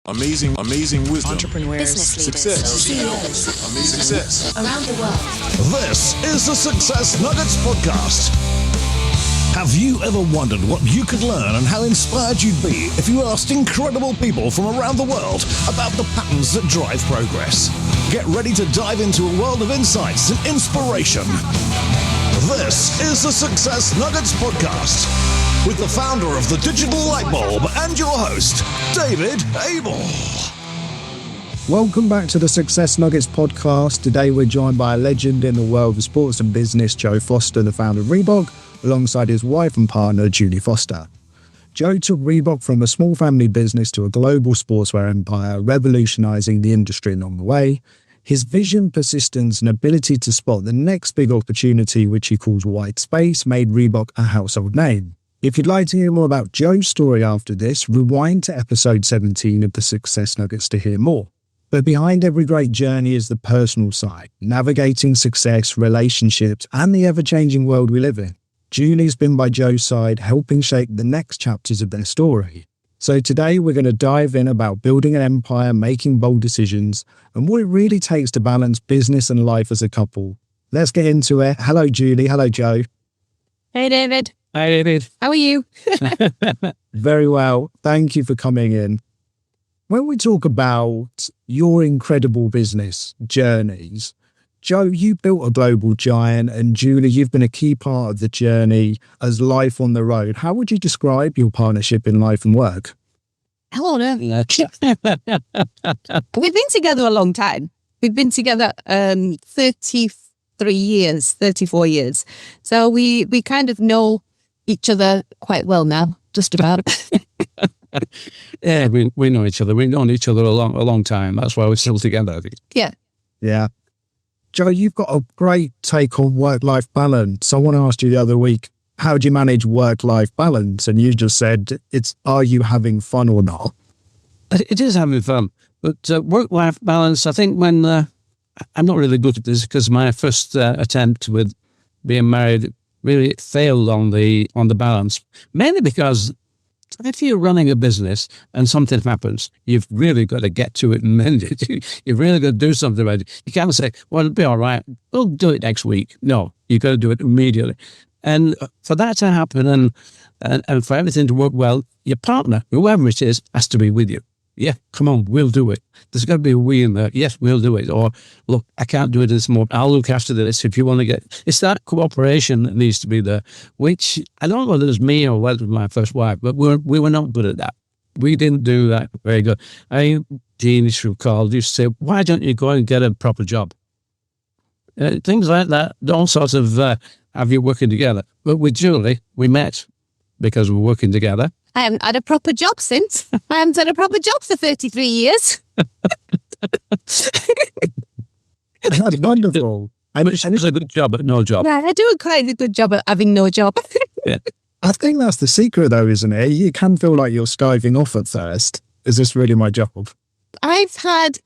Amazing wisdom. Entrepreneurs, business leaders, Success. CEOs, Amazing success. around the world. This is the Success Nuggets podcast. Have you ever wondered what you could learn and how inspired you'd be if you asked incredible people from around the world about the patterns that drive progress? Get ready to dive into a world of insights and inspiration. This is the Success Nuggets podcast with the founder of the Digital Light Bulb and your host, David Abel. Welcome back to the Success Nuggets podcast. Today we're joined by a legend in the world of sports and business, Joe Foster, the founder of Reebok, alongside his wife and partner, Julie Foster. Joe took Reebok from a small family business to a global sportswear empire, revolutionizing the industry along the way. His vision, persistence, and ability to spot the next big opportunity, which he calls white space, made Reebok a household name. If you'd like to hear more about Joe's story after this, rewind to episode 17 of the Success Nuggets to hear more. But behind every great journey is the personal side, navigating success, relationships, and the ever-changing world we live in. Julie's been by Joe's side, helping shape the next chapters of their story. So today we're going to dive in about building an empire, making bold decisions, and what it really takes to balance business and life as a couple. Let's get into it. Hello, Julie. Hello, Joe. Hey, David. Hi, David. How are you? Very well. Thank you for coming in. When we talk about your incredible business journeys, Joe, you built a global giant, and Julie, you've been a key part of the journey as life on the road. How would you describe your partnership in life and work? Hello, we've been together a long time. We've been together 33 years, 34 years. So we kind of know each other quite well now, just about. Yeah, we know each other. We've known each other a long time. That's why we're still together, I think. Yeah. Yeah. Joe, you've got a great take on work-life balance. Someone asked you the other week, how do you manage work-life balance? And you just said, are you having fun or not? It is having fun. But work-life balance, I think when I'm not really good at this because my first attempt with being married really failed on the balance, mainly because if you're running a business and something happens, you've really got to get to it and mend it. You've really got to do something about it. You can't say, well, it'll be all right. We'll do it next week. No, you've got to do it immediately. And for that to happen and for everything to work well, your partner, whoever it is, has to be with you. Yeah, come on, we'll do it. There's got to be a we in there. Yes, we'll do it. Or, look, I can't do it this morning. I'll look after this if you want to get... It's that cooperation that needs to be there, which I don't know whether it was me or whether it was my first wife, but we were not good at that. We didn't do that very good. Jean, if you recall, used to say, why don't you go and get a proper job? Things like that, all sorts of have you working together. But with Julie, we met because we're working together. I haven't had a proper job since. I haven't had a proper job for 33 years. That's wonderful. It's a good job, but no job. Yeah, I do quite a good job at having no job. Yeah. I think that's the secret, though, isn't it? You can feel like you're skiving off at first. Is this really my job? I've had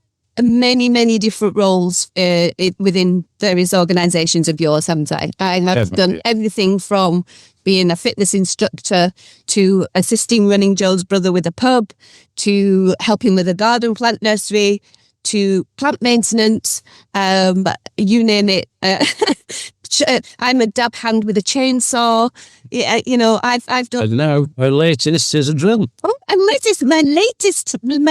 many different roles within various organisations of yours, haven't I? I have done everything from being a fitness instructor to assisting running Joe's brother with a pub, to helping with a garden plant nursery, to plant maintenance, you name it. I'm a dab hand with a chainsaw. Yeah, I've done. I don't know. Our latest is a drill. Oh, and my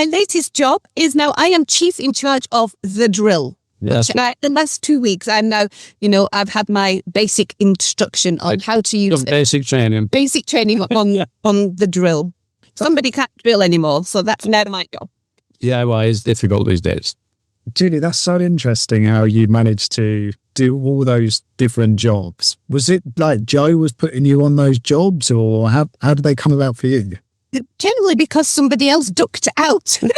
latest job is now I am chief in charge of the drill. Yes. The last 2 weeks, I'm now, I've had my basic instruction on how to use it. Basic training. Basic training on the drill. Somebody can't drill anymore, so that's now my job. DIY is difficult these days. Julie, that's so interesting how you managed to do all those different jobs. Was it like Joe was putting you on those jobs, or how did they come about for you? Generally because somebody else ducked out. I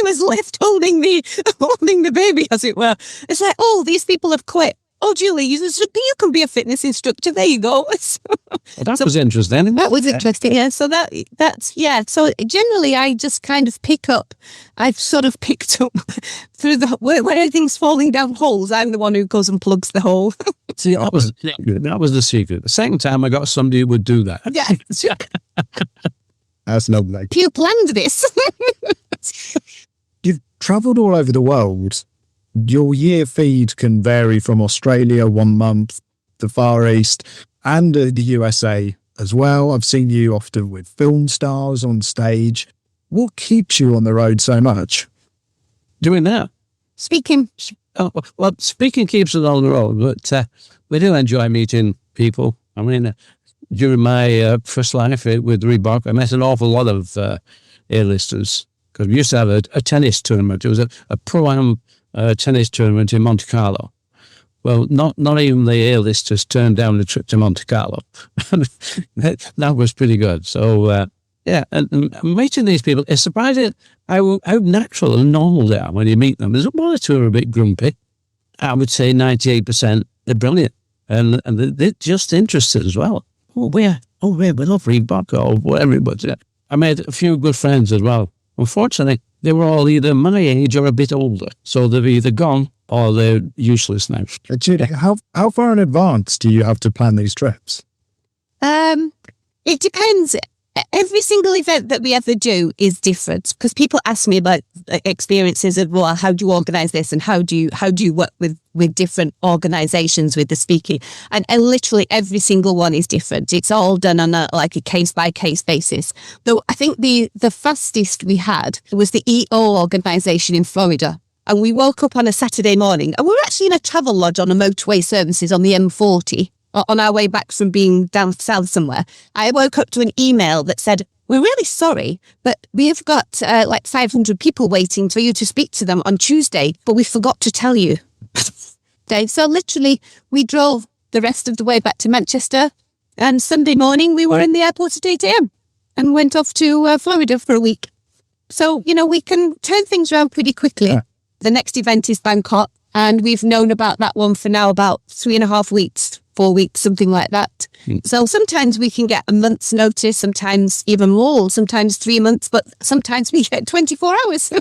was left holding the baby, as it were. It's like, these people have quit. Oh, Julie, you can be a fitness instructor. There you go. That was interesting. That was interesting. Yeah. So So generally, I just kind of I've sort of picked up through when everything's falling down holes. I'm the one who goes and plugs the hole. See, that was the secret. The second time I got somebody who would do that. Yeah. That's lovely. You planned this. You've travelled all over the world. Your year feed can vary from Australia 1 month, the Far East, and the USA as well. I've seen you often with film stars on stage. What keeps you on the road so much? Doing that. Speaking. Oh, well, speaking keeps us on the road, but we do enjoy meeting people. I mean, during my first life with Reebok, I met an awful lot of A-listers because we used to have a tennis tournament. It was a pro-am tennis tournament in Monte Carlo. Well, not even the A-listers turned down the trip to Monte Carlo. That was pretty good. So, yeah, and meeting these people, it's surprising how natural and normal they are when you meet them. There's one or two who are a bit grumpy. I would say 98%, they're brilliant. And they're just interested as well. We love Reebok or whatever. But I made a few good friends as well. Unfortunately, they were all either my age or a bit older. So they've either gone or they're useless now. Judy, how far in advance do you have to plan these trips? It depends. Every single event that we ever do is different because people ask me about experiences of, well, how do you organise this and how do you work with different organisations with the speaking, and literally every single one is different. It's all done on a case by case basis. Though I think the fastest we had was the EO organisation in Florida, and we woke up on a Saturday morning and we were actually in a travel lodge on a motorway services on the M40. On our way back from being down south somewhere, I woke up to an email that said, "We're really sorry, but we've got 500 people waiting for you to speak to them on Tuesday, but we forgot to tell you." Okay, so literally we drove the rest of the way back to Manchester, and Sunday morning we were in the airport at 8 a.m. and went off to Florida for a week. So, we can turn things around pretty quickly. Yeah. The next event is Bangkok, and we've known about that one for now about 3.5 weeks. 4 weeks, something like that. So sometimes we can get a month's notice, sometimes even more, sometimes 3 months, but sometimes we get 24 hours.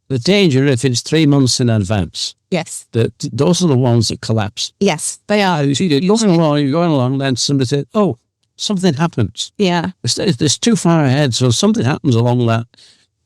The danger if it's 3 months in advance. Yes. Those are the ones that collapse. Yes, they are. You're going along, then somebody says, oh, something happens. Yeah. It's too far ahead, so something happens along that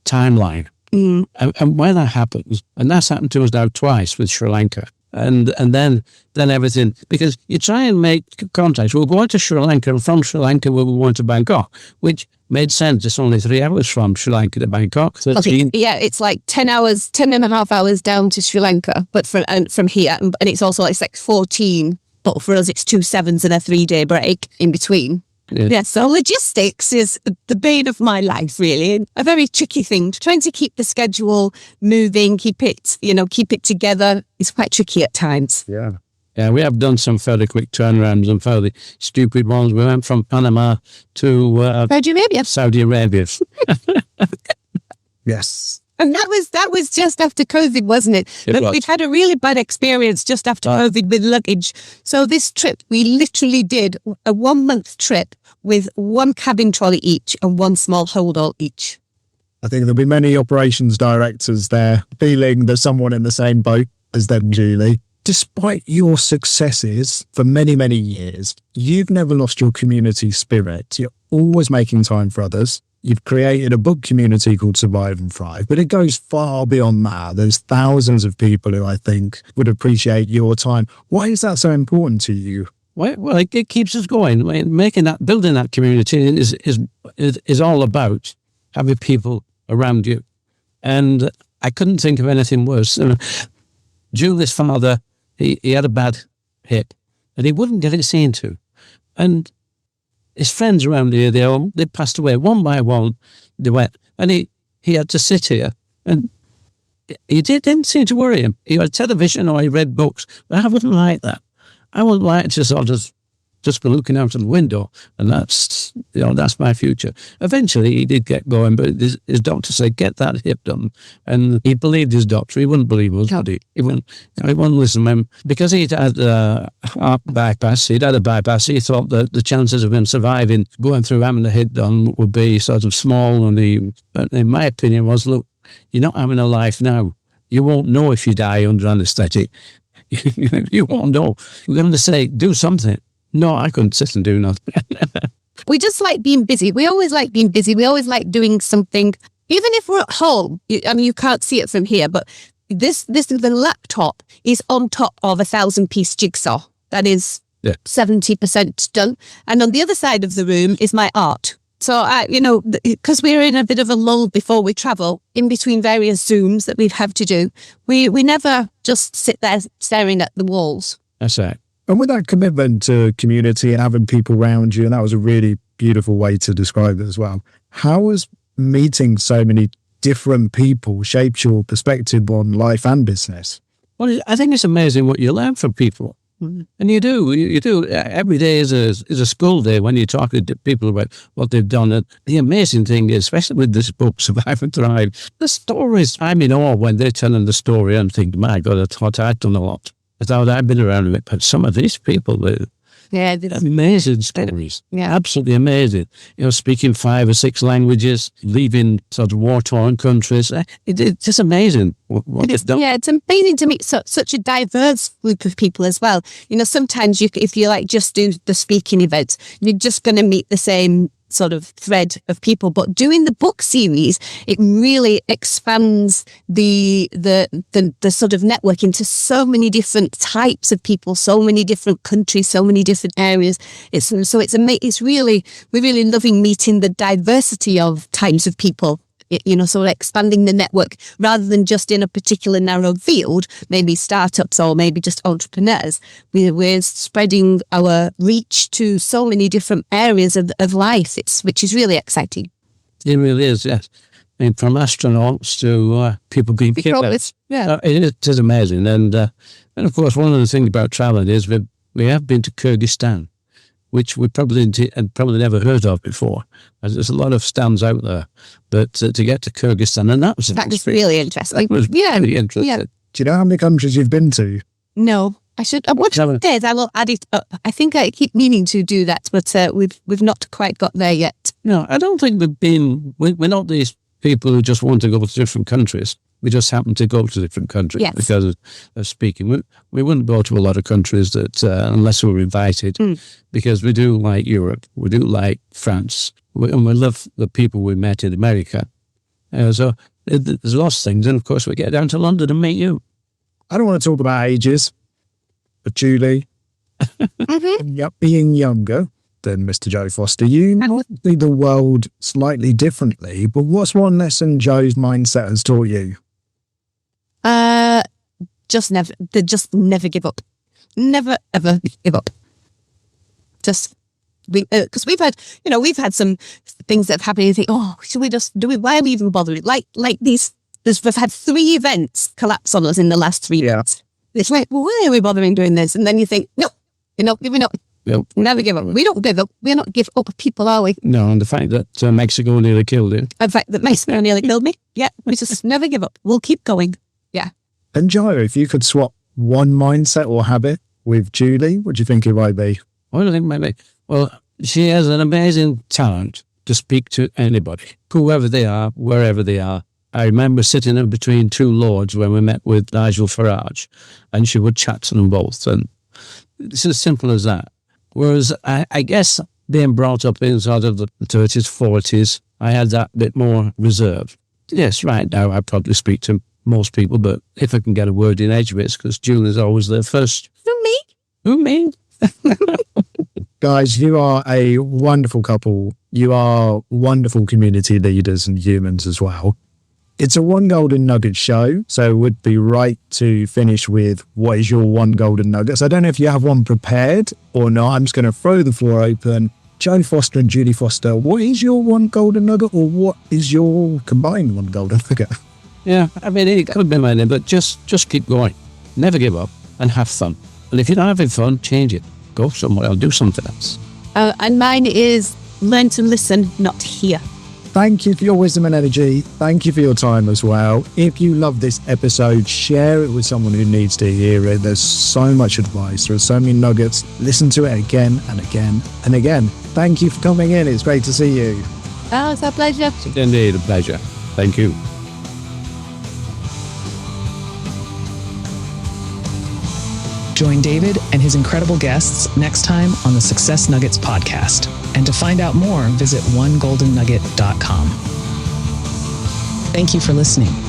timeline. And when that happens, and that's happened to us now twice with Sri Lanka, and then everything, because you try and make contacts. We're going to Sri Lanka, and from Sri Lanka we were going to Bangkok, which made sense. It's only 3 hours from Sri Lanka to Bangkok. 13. Yeah, it's like 10 and a half hours down to Sri Lanka, but from here, and it's also it's like 14, but for us it's 2 7s and a 3-day break in between. Yeah, so logistics is the bane of my life, really. A very tricky thing. Trying to keep the schedule moving, keep it together is quite tricky at times. Yeah. Yeah, we have done some fairly quick turnarounds and fairly stupid ones. We went from Panama to Saudi Arabia. Yes. And that was just after COVID, wasn't it? We'd had a really bad experience just after COVID with luggage. So this trip, we literally did a 1-month trip with 1 cabin trolley each and 1 small hold all each. I think there'll be many operations directors there feeling there's someone in the same boat as them, Julie. Despite your successes for many, many years, you've never lost your community spirit. You're always making time for others. You've created a book community called Survive and Thrive, but it goes far beyond that. There's thousands of people who I think would appreciate your time. Why is that so important to you? Well, it keeps us going. Building that community is all about having people around you. And I couldn't think of anything worse. Julie's father, he had a bad hip and he wouldn't get it seen to. And his friends around here, they passed away one by one. They went, and he had to sit here, and he didn't seem to worry him. He had television or he read books, but I wouldn't like that. I would like to sort of just be looking out of the window, and that's my future. Eventually, he did get going, but his doctor said, get that hip done. And he believed his doctor. He wouldn't believe us, would he? He wouldn't listen to him. Because he'd had a bypass, he thought that the chances of him surviving, going through having the hip done would be sort of small. But in my opinion was, look, you're not having a life now. You won't know if you die under anaesthetic. You won't know. You're going to say, do something. No, I couldn't sit and do nothing. we just like being busy. We always like being busy. We always like doing something, even if we're at home. I mean, you can't see it from here, but the laptop is on top of a 1,000-piece jigsaw. That is 70% done. And on the other side of the room is my art. So, because we're in a bit of a lull before we travel, in between various Zooms that we have to do, we never just sit there staring at the walls. That's right. And with that commitment to community and having people around you, and that was a really beautiful way to describe it as well. How has meeting so many different people shaped your perspective on life and business? Well, I think it's amazing what you learn from people. And you do. Every day is a school day when you're talking to people about what they've done. And the amazing thing is, especially with this book, Survive and Thrive, the stories, I'm in awe when they're telling the story and think, my God, I thought I'd done a lot. I thought I'd been around it. But some of these people, they're amazing stories. Yeah. Absolutely amazing. Speaking 5 or 6 languages, leaving sort of war-torn countries. It's just amazing what they've done. Yeah, it's amazing to meet such a diverse group of people as well. Sometimes if you like just do the speaking events, you're just going to meet the same sort of thread of people. But doing the book series, it really expands the sort of network into so many different types of people, so many different countries, so many different areas. We're really loving meeting the diversity of types of people. So expanding the network rather than just in a particular narrow field, maybe startups or maybe just entrepreneurs. We're spreading our reach to so many different areas of life, which is really exciting. It really is, yes. And from astronauts to people being pilots. Yeah. It is amazing. And of course, one of the things about traveling is we have been to Kyrgyzstan, which we probably never heard of before. There's a lot of stands out there, but to get to Kyrgyzstan, and that was really interesting. That was really interesting. Yeah. Do you know how many countries you've been to? No, I should. What days I will add it up. I think I keep meaning to do that, but we've not quite got there yet. No, I don't think we're not these people who just want to go to different countries. We just happen to go to different countries because of speaking. We wouldn't go to a lot of countries that unless we were invited, because we do like Europe, we do like France, and we love the people we met in America. So there's lots of things, and of course we get down to London and meet you. I don't want to talk about ages, but Julie, being younger than Mr. Joe Foster, you see the world slightly differently, but what's one lesson Joe's mindset has taught you? Just never give up. Never ever give up. Because we've had some things that have happened. You think, should we just do it? Why are we even bothering? Like these. We've had 3 events collapse on us in the last 3 months. It's like, well, why are we bothering doing this? And then you think, no, you're not giving up. Yep. Never give up. We don't give up. We're not give up people, are we? No, and the fact that Mexico nearly killed you. In fact, that Mexico nearly killed me. Yeah, we just never give up. We'll keep going. Yeah. And Joe, if you could swap one mindset or habit with Julie, what do you think it might be? I don't think maybe. Well, she has an amazing talent to speak to anybody, whoever they are, wherever they are. I remember sitting in between 2 lords when we met with Nigel Farage, and she would chat to them both. And it's as simple as that. Whereas I guess being brought up in sort of the 30s, 40s, I had that bit more reserved. Yes, right now I probably speak to most people, but if I can get a word in edgeways, because Julie's always there first. Who, me? Guys, you are a wonderful couple. You are wonderful community leaders and humans as well. It's a One Golden Nugget show, so it would be right to finish with what is your one golden nugget. So I don't know if you have one prepared or not. I'm just going to throw the floor open. Joe Foster and Julie Foster, what is your one golden nugget, or what is your combined one golden nugget? Yeah, I mean, it could be my name, but just keep going. Never give up and have fun. And if you're not having fun, change it. Go somewhere or do something else. And mine is learn to listen, not hear. Thank you for your wisdom and energy. Thank you for your time as well. If you love this episode, share it with someone who needs to hear it. There's so much advice. There are so many nuggets. Listen to it again and again and again. Thank you for coming in. It's great to see you. Oh, it's a pleasure. Indeed, a pleasure. Thank you. Join David and his incredible guests next time on the Success Nuggets podcast. And to find out more, visit onegoldennugget.com. Thank you for listening.